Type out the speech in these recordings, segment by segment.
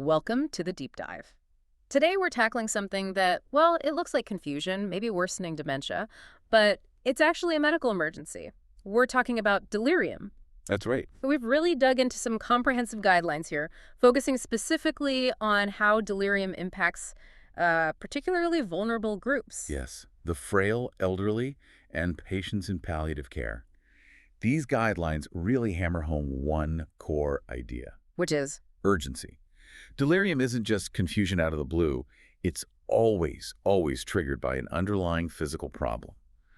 Welcome to the deep dive. Today we're tackling something that, well, it looks like confusion, maybe worsening dementia, but it's actually a medical emergency. We're talking about delirium. That's right. We've really dug into some comprehensive guidelines here, focusing specifically on how delirium impacts particularly vulnerable groups. Yes. The frail, elderly, and patients in palliative care. These guidelines really hammer home one core idea. Which is? Urgency. Delirium isn't just confusion out of the blue. It's always triggered by an underlying physical problem,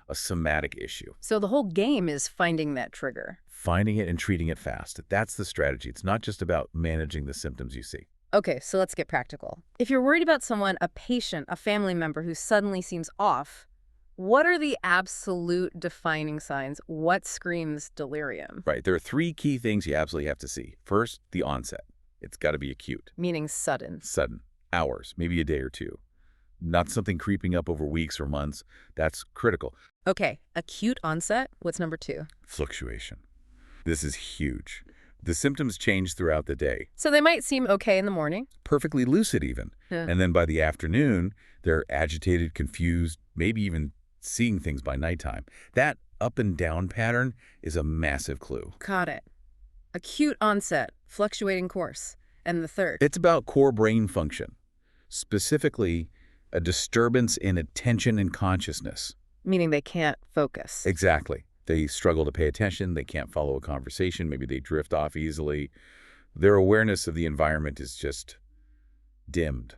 a somatic issue. So the whole game is finding that trigger. Finding it and treating it fast. That's the strategy. It's not just about managing the symptoms you see. Okay, so let's get practical. If you're worried about someone, a patient, a family member who suddenly seems off, what are the absolute defining signs? What screams delirium? Right. There are three key things you absolutely have to see. First, the onset. It's got to be acute. Meaning sudden. Sudden. Hours, maybe a day or two. Not something creeping up over weeks or months. That's critical. Okay, acute onset. What's number two? Fluctuation. This is huge. The symptoms change throughout the day. So they might seem okay in the morning. Perfectly lucid even. Yeah. And then by the afternoon, they're agitated, confused, maybe even seeing things by nighttime. That up and down pattern is a massive clue. Got it. Acute onset, fluctuating course. And the third? It's about core brain function, specifically a disturbance in attention and consciousness. Meaning they can't focus. Exactly. They struggle to pay attention. They can't follow a conversation. Maybe they drift off easily. Their awareness of the environment is just dimmed.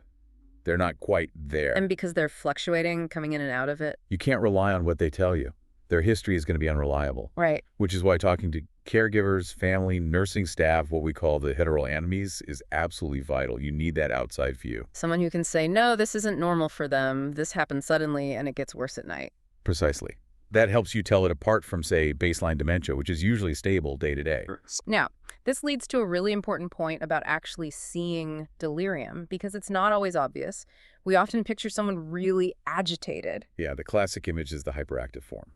They're not quite there. And because they're fluctuating, coming in and out of it? You can't rely on what they tell you. Their history is going to be unreliable. Right. Which is why talking to caregivers, family, nursing staff, what we call the heteroanimies, is absolutely vital. You need that outside view. Someone who can say, no, this isn't normal for them. This happens suddenly and it gets worse at night. Precisely. That helps you tell it apart from, say, baseline dementia, which is usually stable day to day. Now, this leads to a really important point about actually seeing delirium, because it's not always obvious. We often picture someone really agitated. Yeah, the classic image is the hyperactive form.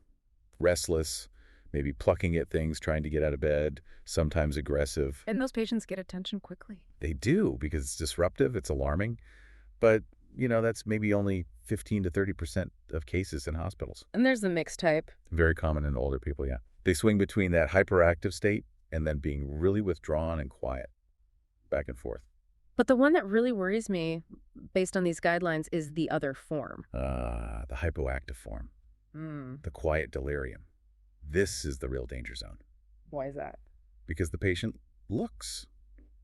Restless, maybe plucking at things, trying to get out of bed, sometimes aggressive. And those patients get attention quickly. They do, because it's disruptive, it's alarming. But, that's maybe only 15 to 30% of cases in hospitals. And there's the mixed type. Very common in older people, yeah. They swing between that hyperactive state and then being really withdrawn and quiet, back and forth. But the one that really worries me, based on these guidelines, is the other form. The hypoactive form. The quiet delirium. This is the real danger zone. Why is that? Because the patient looks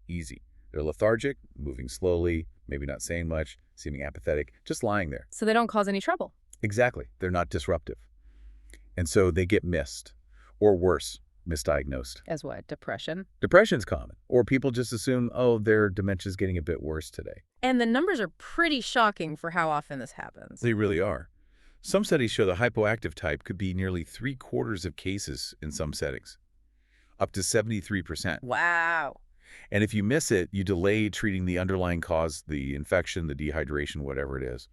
easy. They're lethargic, moving slowly, maybe not saying much, seeming apathetic, just lying there. So they don't cause any trouble. Exactly. They're not disruptive. And so they get missed, or worse, misdiagnosed. As what? Depression? Depression's common. Or people just assume, oh, their dementia's getting a bit worse today. And the numbers are pretty shocking for how often this happens. They really are. Some studies show the hypoactive type could be nearly 3/4 of cases in some settings, up to 73%. Wow. And if you miss it, you delay treating the underlying cause, the infection, the dehydration, whatever it is.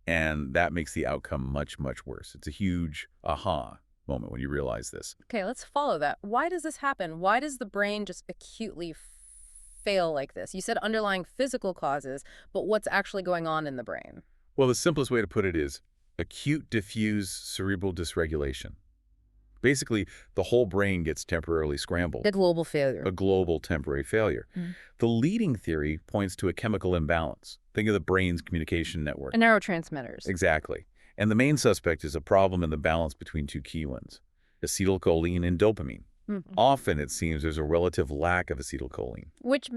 And that makes the outcome much, much worse. It's a huge aha moment when you realize this. Okay, let's follow that. Why does this happen? Why does the brain just acutely fail like this? You said underlying physical causes, but what's actually going on in the brain? Well, the simplest way to put it is acute diffuse cerebral dysregulation. Basically, the whole brain gets temporarily scrambled. A global failure. A global temporary failure. The leading theory points to a chemical imbalance. Think of the brain's communication network. And neurotransmitters. Exactly. And the main suspect is a problem in the balance between two key ones, acetylcholine and dopamine. Often, it seems, there's a relative lack of acetylcholine. Which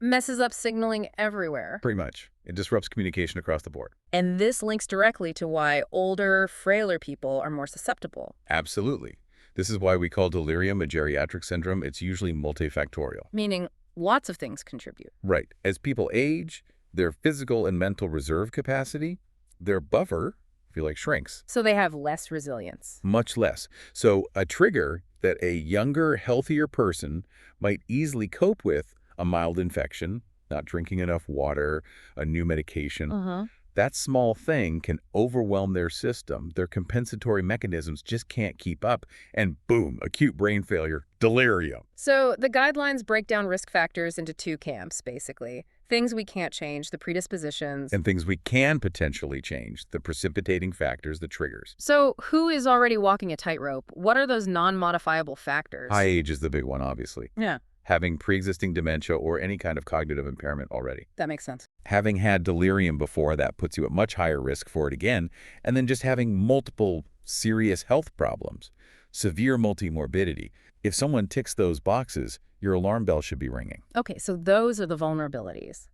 messes up signaling everywhere. Pretty much. It disrupts communication across the board. And this links directly to why older, frailer people are more susceptible. Absolutely. This is why we call delirium a geriatric syndrome. It's usually multifactorial. Meaning lots of things contribute. Right. As people age, their physical and mental reserve capacity, their buffer, if you like, shrinks. So they have less resilience. Much less. So a trigger that a younger, healthier person might easily cope with, a mild infection, not drinking enough water, a new medication, that small thing can overwhelm their system. Their compensatory mechanisms just can't keep up. And boom, acute brain failure, delirium. So the guidelines break down risk factors into two camps, basically. Things we can't change, the predispositions. And things we can potentially change, the precipitating factors, the triggers. So who is already walking a tightrope? What are those non-modifiable High factors? age is the big one, obviously. Yeah, Having pre-existing dementia or any kind of cognitive impairment already. that makes sense. Having had delirium before, that puts you at much higher risk for it again. And then just having multiple serious health problems, severe multimorbidity. If someone ticks those boxes, your alarm bell should be ringing. Okay, so those are the vulnerabilities.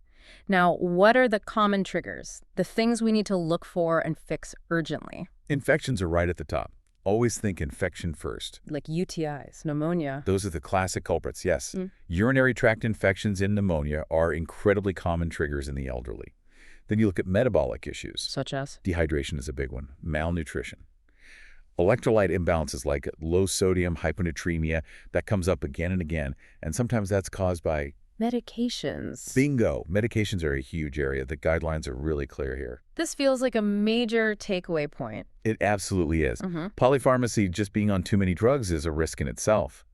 Now, what are the common triggers? The things we need to look for and fix urgently? Infections are right at the top. Always think infection first. Like UTIs, pneumonia. Those are the classic culprits, yes. Mm. Urinary tract infections and pneumonia are incredibly common triggers in the elderly. Then you look at metabolic issues. Such as? Dehydration is a big one. Malnutrition. Electrolyte imbalances like low sodium hyponatremia, that comes up again and again, and sometimes that's caused by Medications. bingo. Medications are a huge area. The guidelines are really clear here. This feels like a major takeaway point. It absolutely is. Mm-hmm. Polypharmacy, just being on too many drugs, is a risk in itself.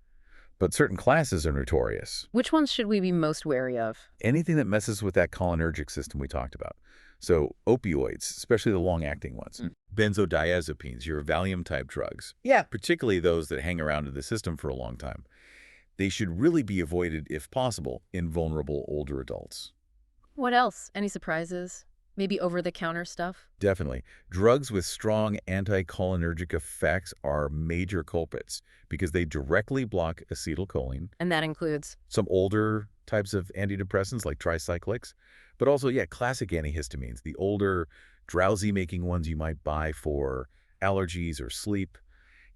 But certain classes are notorious. Which ones should we be most wary of? Anything that messes with that cholinergic system we talked about. So opioids, especially the long-acting ones. Benzodiazepines, your Valium-type drugs. Yeah. Particularly those that hang around in the system for a long time. They should really be avoided, if possible, in vulnerable older adults. What else? Any surprises? Maybe over-the-counter stuff? Definitely. Drugs with strong anticholinergic effects are major culprits because they directly block acetylcholine. And that includes? Some older types of antidepressants like tricyclics, but also, classic antihistamines, the older drowsy-making ones you might buy for allergies or sleep,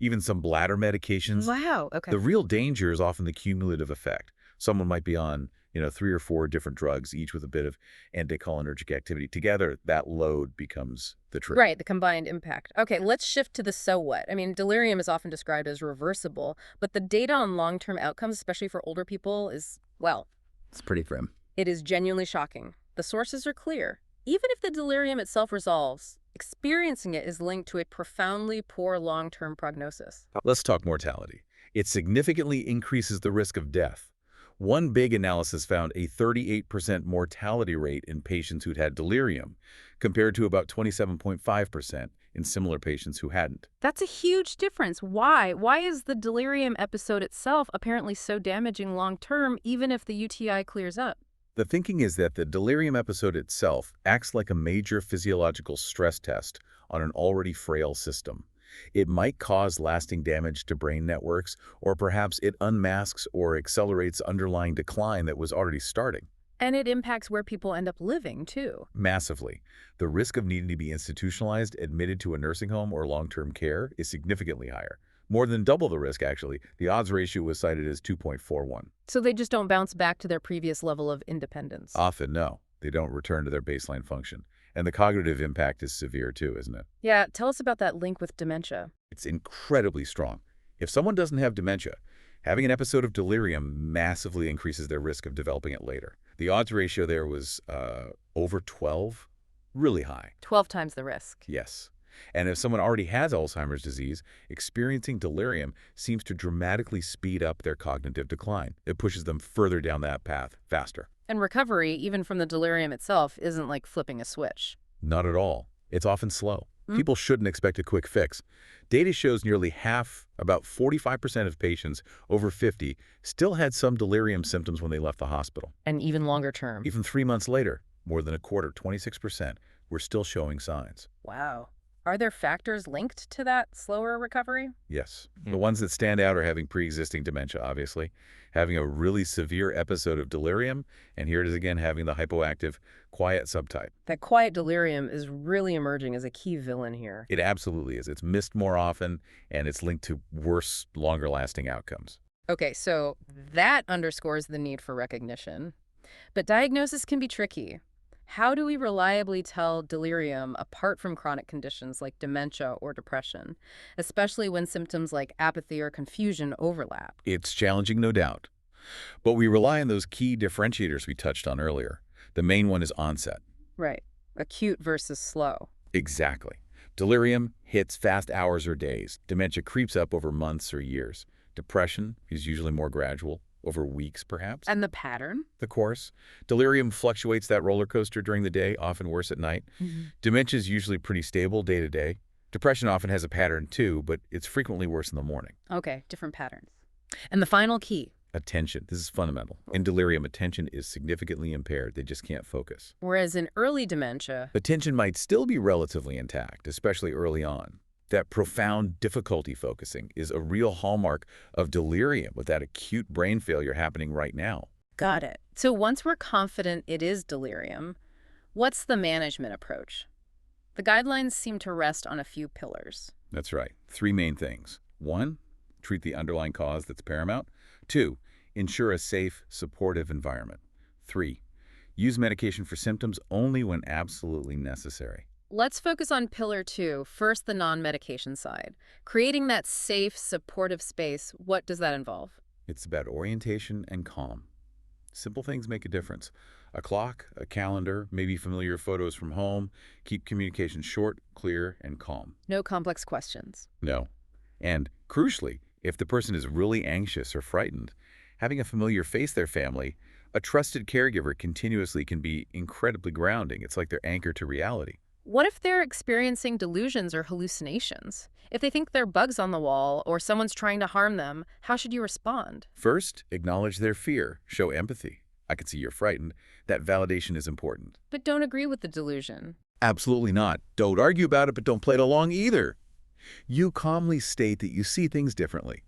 even some bladder medications. Wow, okay. The real danger is often the cumulative effect. Someone might be on, 3 or 4 different drugs, each with a bit of anticholinergic activity. Together, that load becomes the trigger. Right, the combined impact. Okay, let's shift to the so what. I mean, delirium is often described as reversible, but the data on long-term outcomes, especially for older people, is, well, It's pretty grim. it is genuinely shocking. The sources are clear. Even if the delirium itself resolves, experiencing it is linked to a profoundly poor long-term prognosis. Let's talk mortality. It significantly increases the risk of death. One big analysis found a 38% mortality rate in patients who'd had delirium, compared to about 27.5% in similar patients who hadn't. That's a huge difference. Why? Why is the delirium episode itself apparently so damaging long-term, even if the UTI clears up? The thinking is that the delirium episode itself acts like a major physiological stress test on an already frail system. It might cause lasting damage to brain networks, or perhaps it unmasks or accelerates underlying decline that was already starting. And it impacts where people end up living, too. Massively. The risk of needing to be institutionalized, admitted to a nursing home or long-term care is significantly higher. More than double the risk, actually. The odds ratio was cited as 2.41. So they just don't bounce back to their previous level of independence. Often, no. They don't return to their baseline function. And the cognitive impact is severe, too, isn't it? Yeah, tell us about that link with dementia. It's incredibly strong. If someone doesn't have dementia, having an episode of delirium massively increases their risk of developing it later. The odds ratio there was over 12, really high. 12 times the risk. Yes. And if someone already has Alzheimer's disease, experiencing delirium seems to dramatically speed up their cognitive decline. It pushes them further down that path faster. And recovery, even from the delirium itself, isn't like flipping a switch. Not at all. It's often slow. People shouldn't expect a quick fix. Data shows nearly half, about 45% of patients over 50, still had some delirium symptoms when they left the hospital. And even longer term. Even 3 months later, more than a quarter, 26%, were still showing signs. Wow. Are there factors linked to that slower recovery? Yes. The ones that stand out are having pre-existing dementia, obviously, having a really severe episode of delirium, and here it is again, having the hypoactive, quiet subtype. That quiet delirium is really emerging as a key villain here. It absolutely is. It's missed more often, and it's linked to worse, longer-lasting outcomes. Okay, so that underscores the need for recognition. But diagnosis can be tricky. How do we reliably tell delirium apart from chronic conditions like dementia or depression, especially when symptoms like apathy or confusion overlap? It's challenging, no doubt. But we rely on those key differentiators we touched on earlier. The main one is onset. Right. Acute versus slow. Exactly. Delirium hits fast hours or days. Dementia creeps up over months or years. Depression is usually more gradual, over weeks perhaps. And the pattern? The course. Delirium fluctuates that roller coaster during the day, often worse at night. Dementia is usually pretty stable day to day. Depression often has a pattern too, but it's frequently worse in the morning. Okay, different patterns. And the final key. Attention. This is fundamental. In delirium, attention is significantly impaired. They just can't focus. Whereas in early dementia, Attention might still be relatively intact, especially early on. That profound difficulty focusing is a real hallmark of delirium with that acute brain failure happening right now. got it. So once we're confident it is delirium, what's the management approach? The guidelines seem to rest on a few pillars. That's right. 3 main things. 1, treat the underlying cause that's paramount. 2, ensure a safe, supportive environment. 3, use medication for symptoms only when absolutely necessary. Let's focus on pillar 2, first the non-medication side. Creating that safe, supportive space, what does that involve? It's about orientation and calm. Simple things make a difference. A clock, a calendar, maybe familiar photos from home. Keep communication short, clear, and calm. No complex questions. No. And crucially, if the person is really anxious or frightened, having a familiar face their family, a trusted caregiver continuously can be incredibly grounding. It's like their anchor to reality. What if they're experiencing delusions or hallucinations? If they think there are bugs on the wall or someone's trying to harm them, how should you respond? First, acknowledge their fear. Show empathy. I can see you're frightened. That validation is important. But don't agree with the delusion. Absolutely not. Don't argue about it, but don't play it along either. You calmly state that you see things differently.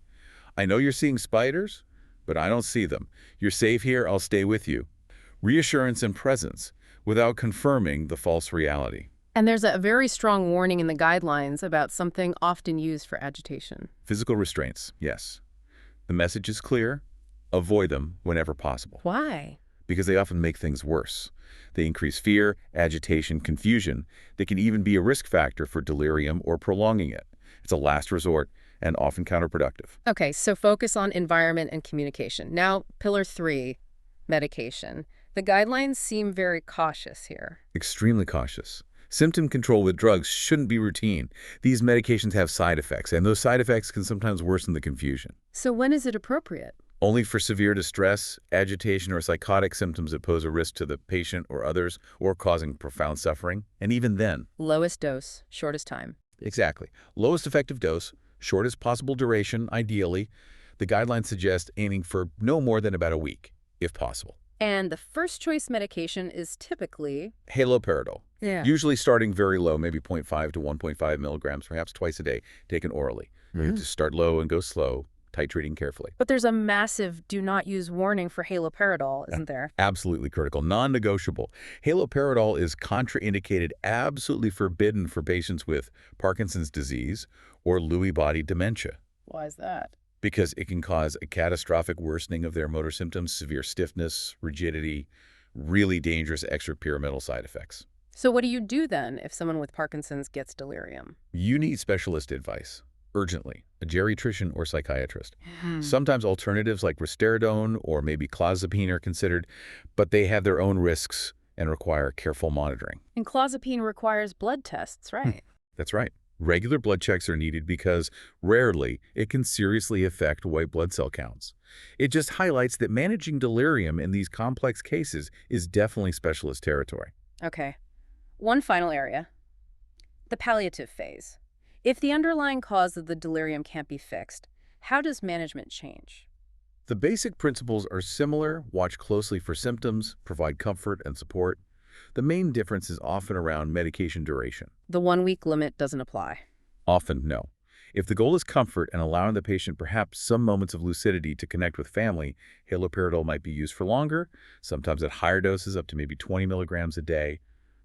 I know you're seeing spiders, but I don't see them. You're safe here. I'll stay with you. Reassurance and presence without confirming the false reality. And there's a very strong warning in the guidelines about something often used for agitation. Physical restraints, yes. The message is clear. Avoid them whenever possible. Why? Because they often make things worse. They increase fear, agitation, confusion. They can even be a risk factor for delirium or prolonging it. It's a last resort and often counterproductive. Okay, so focus on environment and communication. Now, pillar 3, medication. The guidelines seem very cautious here. Extremely cautious. Symptom control with drugs shouldn't be routine. These medications have side effects, and those side effects can sometimes worsen the confusion. So when is it appropriate? Only for severe distress, agitation, or psychotic symptoms that pose a risk to the patient or others, or causing profound suffering. And even then. Lowest dose, shortest time. Exactly. Lowest effective dose, shortest possible duration, ideally. The guidelines suggest aiming for no more than about a week, if possible. And the first choice medication is typically Haloperidol. Yeah. Usually starting very low, maybe 0.5 to 1.5 milligrams, perhaps twice a day, taken orally. You have to start low and go slow, titrating carefully. But there's a massive do not use warning for haloperidol, isn't there? Absolutely critical, non-negotiable. Haloperidol is contraindicated, absolutely forbidden for patients with Parkinson's disease or Lewy body dementia. Why is that? Because it can cause a catastrophic worsening of their motor symptoms, severe stiffness, rigidity, really dangerous extrapyramidal side effects. So what do you do then if someone with Parkinson's gets delirium? You need specialist advice, urgently, a geriatrician or psychiatrist. Sometimes alternatives like risperidone or maybe clozapine are considered, but they have their own risks and require careful monitoring. And clozapine requires blood tests, right? That's right. Regular blood checks are needed because, rarely, it can seriously affect white blood cell counts. It just highlights that managing delirium in these complex cases is definitely specialist territory. Okay. One final area. The palliative phase. If the underlying cause of the delirium can't be fixed, how does management change? The basic principles are similar. Watch closely for symptoms, provide comfort and support. The main difference is often around medication duration. The 1-week limit doesn't apply. Often, no. If the goal is comfort and allowing the patient perhaps some moments of lucidity to connect with family, haloperidol might be used for longer, sometimes at higher doses up to maybe 20 milligrams a day.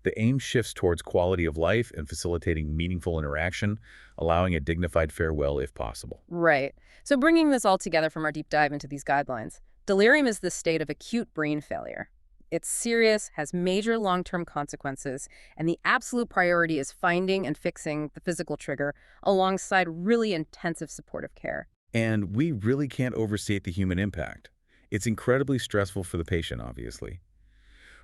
The aim shifts towards quality of life and facilitating meaningful interaction, allowing a dignified farewell if possible. Right. So bringing this all together from our deep dive into these guidelines, delirium is the state of acute brain failure. It's serious, has major long-term consequences, and the absolute priority is finding and fixing the physical trigger alongside really intensive supportive care. And we really can't overstate the human impact. It's incredibly stressful for the patient, obviously.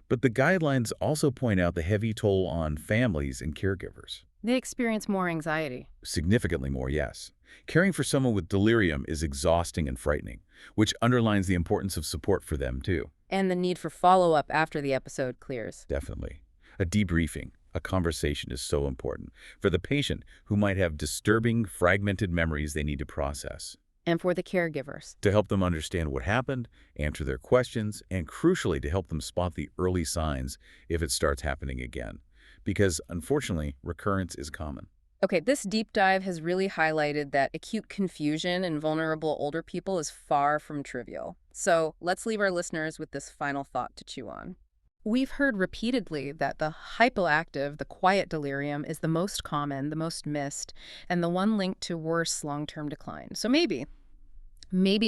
But the guidelines also point out the heavy toll on families and caregivers. They experience more anxiety. Significantly more, yes. Caring for someone with delirium is exhausting and frightening, which underlines the importance of support for them, too. And the need for follow-up after the episode clears. Definitely. A debriefing, a conversation is so important for the patient who might have disturbing, fragmented memories they need to process. And for the caregivers. To help them understand what happened, answer their questions, and crucially to help them spot the early signs if it starts happening again. Because, unfortunately, recurrence is common. Okay, this deep dive has really highlighted that acute confusion in vulnerable older people is far from trivial. So let's leave our listeners with this final thought to chew on. We've heard repeatedly that the hypoactive, the quiet delirium, is the most common, the most missed, and the one linked to worse long-term decline. So maybe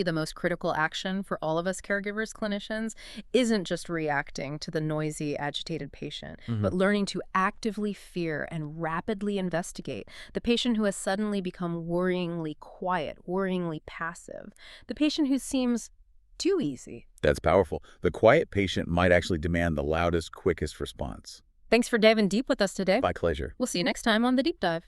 the most critical action for all of us caregivers, clinicians, isn't just reacting to the noisy, agitated patient, but learning to actively fear and rapidly investigate the patient who has suddenly become worryingly quiet, worryingly passive, the patient who seems too easy. That's powerful. The quiet patient might actually demand the loudest, quickest response. Thanks for diving deep with us today. My pleasure. We'll see you next time on The Deep Dive.